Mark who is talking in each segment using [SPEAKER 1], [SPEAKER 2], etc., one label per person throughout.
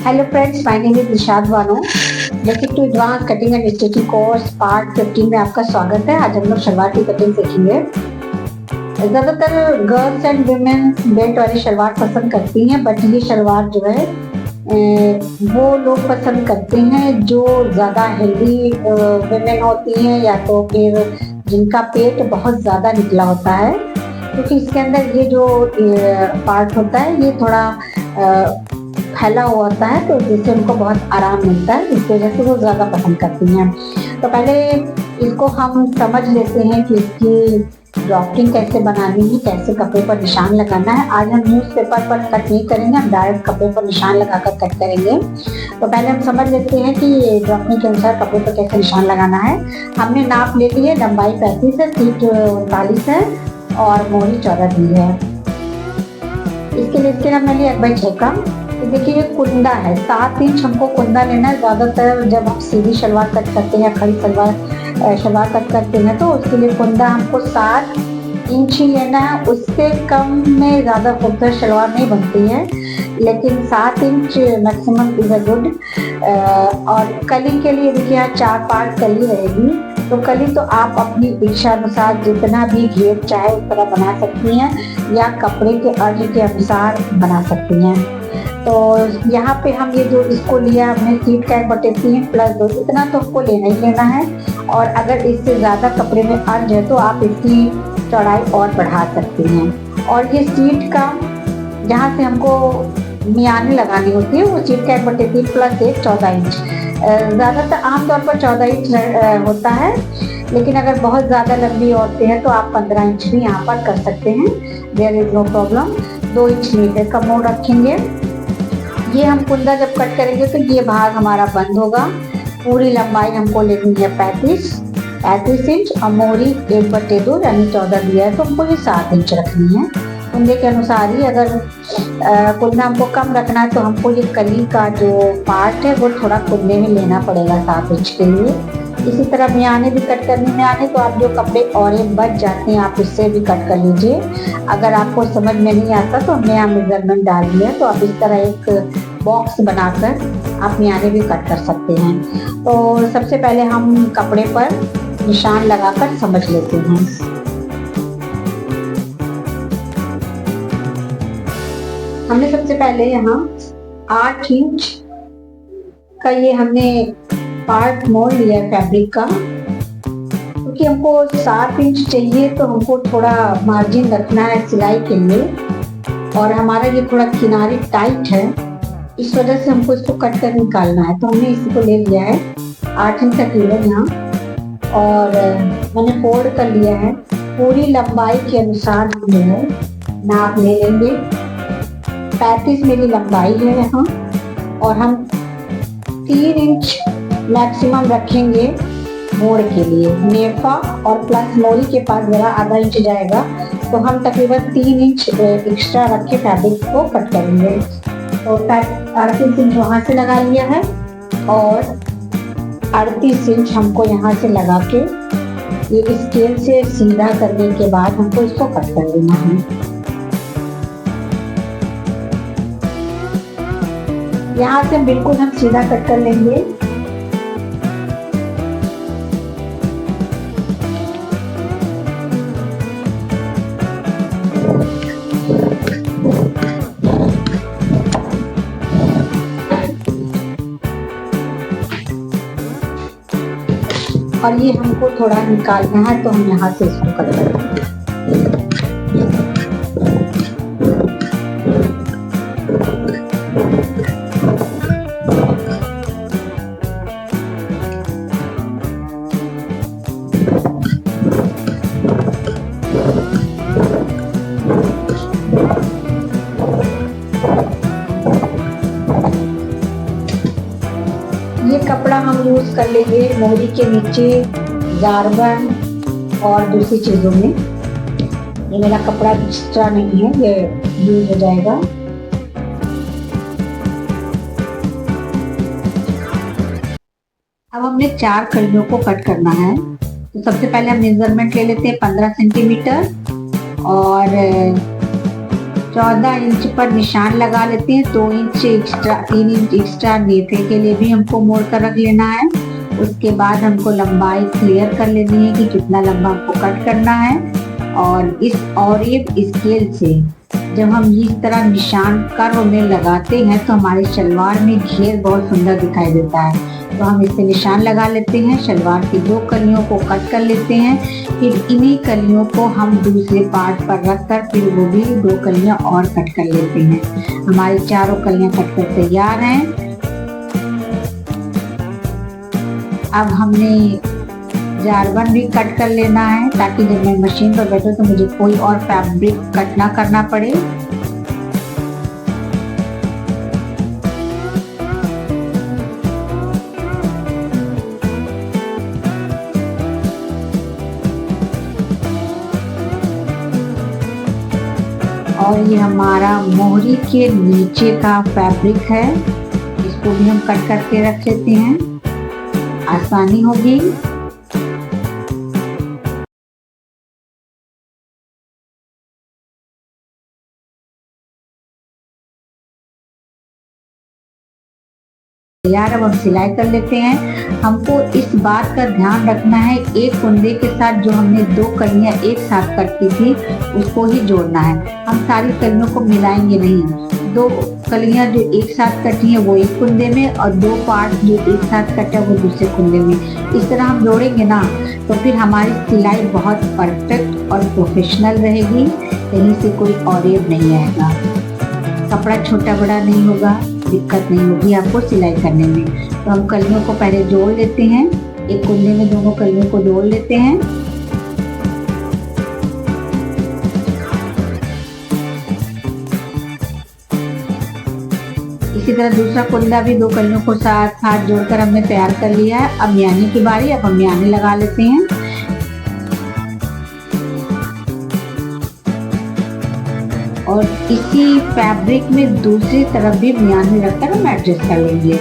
[SPEAKER 1] Hello friends, my name is Nishad Bano. Basic to advance cutting and stitching course part 15 में आपका स्वागत है। आज हम लोग शलवार की कटिंग सीखेंगे। ज़्यादातर गर्ल्स एंड वुमेन बेल्ट वाली शलवार पसंद करती हैं, बट ये शलवार जो है वो लोग पसंद करते हैं जो ज़्यादा हेल्दी वुमेन होती हैं या तो फिर जिनका पेट बहुत ज़्यादा निकला होता है, क्योंकि इसके अंदर ये जो पार्ट होता है ये थोड़ा फैला हुआ होता है, तो जिससे उनको बहुत आराम मिलता है, इस वजह से वो ज़्यादा पसंद करती हैं। तो पहले इसको हम समझ लेते हैं कि इसकी ड्राफ्टिंग कैसे बनानी है, कैसे कपड़े पर निशान लगाना है। आज हम न्यूज़पेपर पर कट नहीं करेंगे, हम डायरेक्ट कपड़े पर निशान लगाकर कट करेंगे। तो पहले हम समझ लेते हैं कि ड्राफ्टिंग के अनुसार कपड़े पर कैसे निशान लगाना है। हमने नाप ले ली है, लंबाई 35 है, सीट 39 है और मोहरी 14 दी है। इसके लिए इसके हमने लिया 1/6 का। तो देखिए ये कुंदा है, 7 इंच हमको कुंदा लेना है। ज़्यादातर जब हम सीधी शलवार कट करते हैं या खड़ी शलवार कट करते हैं तो उसके लिए कुंदा हमको 7 इंच ही लेना है। उससे कम में ज़्यादा खूबसूरत शलवार नहीं बनती है, लेकिन 7 inch maximum is a good. और कली के लिए देखिए यहाँ 4 पार्ट कली रहेगी, तो कली तो आप अपनी इच्छा अनुसार जितना भी घेर चाहे उस तरह बना सकती हैं या कपड़े के अर्ज के अनुसार बना सकती हैं। तो यहाँ पे हम ये जो इसको लिया हमने सीट का 1/3 + 2, इतना तो हमको लेना ही लेना है। और अगर इससे ज़्यादा कपड़े में अर्ज है तो आप इसकी चौड़ाई और बढ़ा सकती हैं। और ये सीट का जहाँ से हमको मियानी लगानी होती है वो सीट का 1/3 + 1 14 इंच। ज़्यादातर आमतौर पर 14 इंच होता है, लेकिन अगर बहुत ज़्यादा लंबी औरतें हैं तो आप 15 इंच भी यहाँ पर कर सकते हैं, there is no problem. 2 inch नीचे का मोड़ रखेंगे। ये हम कुंदा जब कट करेंगे तो ये भाग हमारा बंद होगा। पूरी लंबाई हमको लेनी है 35 इंच और मोहरी 1/2 यानी 14 दिया है, तो हमको ये 7 इंच रखनी है। कुंदे के अनुसार ही अगर कुंदा हमको कम रखना है तो हमको ये कली का जो पार्ट है वो थोड़ा कुंदे में लेना पड़ेगा 7 इंच के लिए। इसी तरह मियाने भी कट करने में आने तो आप जो कपड़े और बच जाते हैं आप इससे भी कट कर लीजिए। अगर आपको समझ में नहीं आता तो हमने यहाँ मेजरमेंट डाल दिया, तो आप इस तरह एक बॉक्स बनाकर आप मियाने भी कट कर सकते हैं। तो सबसे पहले हम कपड़े पर निशान लगाकर समझ लेते हैं। हमने सबसे पहले यहाँ 8 इंच का ये हमने पार्ट मोड़ लिया फैब्रिक का, क्योंकि हमको 7 इंच चाहिए तो हमको थोड़ा मार्जिन रखना है सिलाई के लिए, और हमारा ये थोड़ा किनारे टाइट है, इस वजह से हमको इसको कट कर निकालना है। तो हमने इसी को ले लिया है 8 इंच तक लिया यहाँ, और मैंने फोल्ड कर लिया है। पूरी लंबाई के अनुसार हम जो है नाप ले लेंगे। 35 मेरी लंबाई है यहाँ, और हम 3 इंच मैक्सिमम रखेंगे मोड़ के लिए। नेफा और प्लस मोरी के पास जरा आधा इंच जाएगा, तो हम तकरीबन 3 इंच एक्स्ट्रा रख के फैब्रिक को कट करेंगे। तो 38 इंच वहाँ से लगा लिया है, और 38 इंच हमको यहाँ से लगा के ये स्केल से सीधा करने के बाद हमको इसको कट कर देना है। यहाँ से बिल्कुल हम सीधा कट कर लेंगे। और ये हमको थोड़ा निकालना है, तो हम यहाँ से इसको कट करेंगे। ये कपड़ा हम यूज़ कर लेंगे मोहरी के नीचे, जारबन और दूसरी चीज़ों में। ये मेरा कपड़ा एक्स्ट्रा नहीं है, ये यूज हो जाएगा। अब हमने 4 कलियों को कट करना है। तो सबसे पहले हम मेजरमेंट ले लेते हैं 15 सेंटीमीटर और 14 इंच पर निशान लगा लेते हैं। 2 इंच एक्स्ट्रा, 3 इंच एक्स्ट्रा नेफे के लिए भी हमको मोड़ कर रख लेना है। उसके बाद हमको लंबाई क्लियर कर लेनी है कि कितना लंबा हमको कट करना है। और इस ऑरेप स्केल से जब हम इस तरह निशान कर्व में लगाते हैं तो हमारे शलवार में घेर बहुत सुंदर दिखाई देता है। तो हम इससे निशान लगा लेते हैं, शलवार की 2 कलियों को कट कर लेते हैं। फिर इन्हीं कलियों को हम दूसरे पार्ट पर रखकर फिर वो भी 2 कलियां और कट कर लेते हैं। हमारी चारों कलियां कट कर तैयार हैं। अब हमने जारबन भी कट कर लेना है ताकि जब मैं मशीन पर बैठूं तो मुझे कोई और फैब्रिक कट ना करना पड़े। और ये हमारा मोहरी के नीचे का फैब्रिक है, इसको भी हम कट करके रख लेते हैं, आसानी होगी। यार अब हम सिलाई कर लेते हैं। हमको इस बात का ध्यान रखना है, एक कुंदे के साथ जो हमने 2 कलियां एक साथ कटी थी उसको ही जोड़ना है। हम सारी कलियों को मिलाएंगे नहीं। 2 कलियां जो एक साथ कटी हैं वो एक कुंदे में और 2 पार्ट जो एक साथ कटा वो दूसरे कुंदे में। इस तरह हम जोड़ेंगे ना तो फिर हमारी सिलाई बहुत परफेक्ट और प्रोफेशनल रहेगी, कहीं से कोई औरेब नहीं आएगा, कपड़ा छोटा बड़ा नहीं होगा, दिक्कत नहीं होगी आपको सिलाई करने में। तो हम कलियों को पहले जोड़ लेते हैं, एक कुंडे में दोनों कलियों को जोड़ लेते हैं। इसी तरह दूसरा कुंडा भी 2 कलियों को साथ जोड़कर हमने तैयार कर लिया है। अब मियाने की बारी, अब हम मियाने लगा लेते हैं। और इसी फैब्रिक में दूसरी तरफ भी मियाने रखकर हम एडजस्ट कर लेंगे।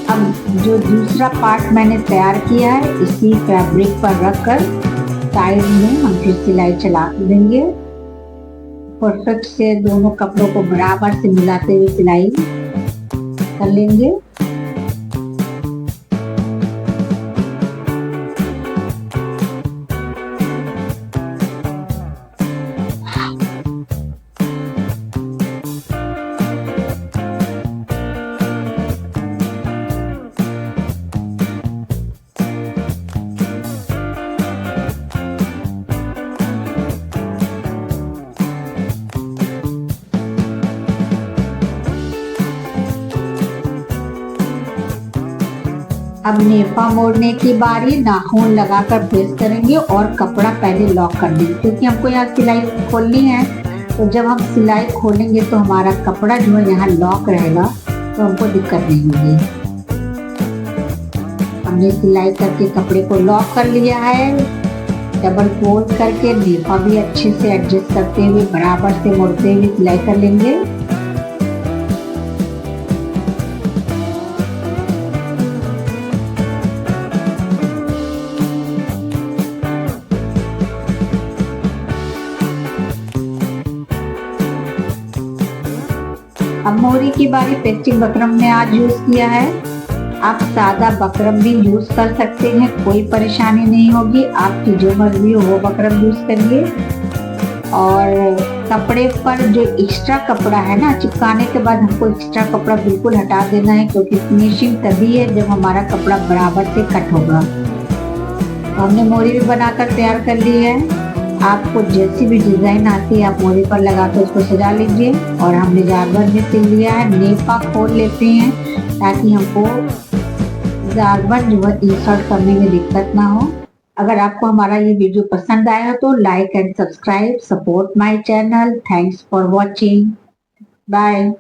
[SPEAKER 1] अब जो दूसरा पार्ट मैंने तैयार किया है इसी फैब्रिक पर रखकर साइड में हम फिर सिलाई चला देंगे। परफेक्ट से दोनों कपड़ों को बराबर से मिलाते हुए सिलाई कर लेंगे। अब नेफा मोड़ने की बारी, नाखून लगाकर प्रेस करेंगे और कपड़ा पहले लॉक कर देंगे, क्योंकि हमको यहाँ सिलाई खोलनी है। तो जब हम सिलाई खोलेंगे तो हमारा कपड़ा जो है यहाँ लॉक रहेगा, तो हमको दिक्कत नहीं होगी। हमने सिलाई करके कपड़े को लॉक कर लिया है। डबल फोल्ड करके नेफा भी अच्छे से एडजस्ट करते हुए बराबर से मोड़ते हुए सिलाई कर लेंगे। अब मोहरी की बारी, पेस्टिंग बकरम ने आज यूज किया है। आप सादा बकरम भी यूज कर सकते हैं, कोई परेशानी नहीं होगी। आपकी जो मर्जी हो वो बकरम यूज करिए। और कपड़े पर जो एक्स्ट्रा कपड़ा है ना, चिपकाने के बाद हमको एक्स्ट्रा कपड़ा बिल्कुल हटा देना है, क्योंकि फिनिशिंग तभी है जब हमारा कपड़ा बराबर से कट होगा। तो हमने मोहरी भी बनाकर तैयार कर ली है। आपको जैसी भी डिजाइन आती है आप मोहरी पर लगाकर उसको सजा लीजिए। और हमने जारबन भी सिल लिया है। नेफा खोल लेते हैं ताकि हमको जारबन जो है इंसर्ट करने में दिक्कत ना हो। अगर आपको हमारा ये वीडियो पसंद आया तो like and subscribe, support my channel. Thanks for watching, bye.